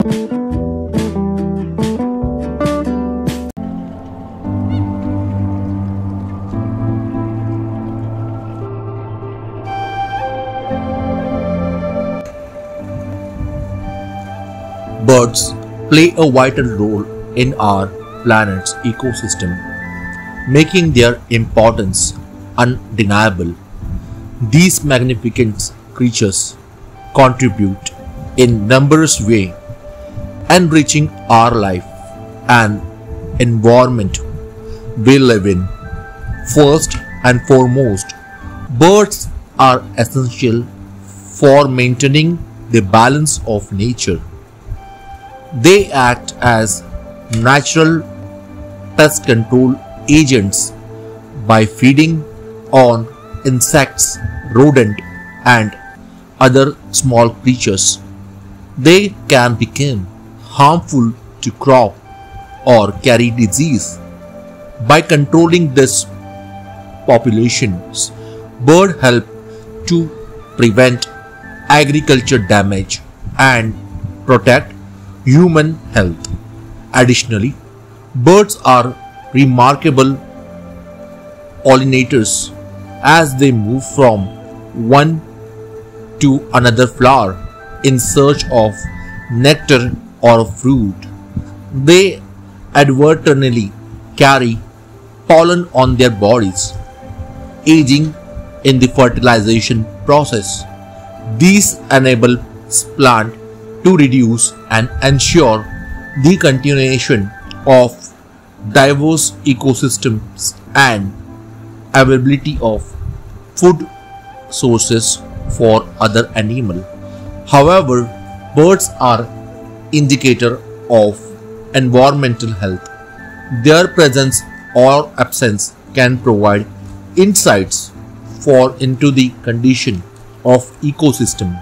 Birds play a vital role in our planet's ecosystem, making their importance undeniable. These magnificent creatures contribute in numerous ways, enriching our life and environment we live in. First and foremost, birds are essential for maintaining the balance of nature. They act as natural pest control agents by feeding on insects, rodents, and other small creatures. They can become harmful to crop or carry disease. By controlling these populations, birds help to prevent agriculture damage and protect human health. Additionally, birds are remarkable pollinators as they move from one to another flower in search of nectar or fruit. They inadvertently carry pollen on their bodies, aiding in the fertilization process. These enable plants to reduce and ensure the continuation of diverse ecosystems and availability of food sources for other animals. However, birds are indicator of environmental health. Their presence or absence can provide insights for into the condition of ecosystem.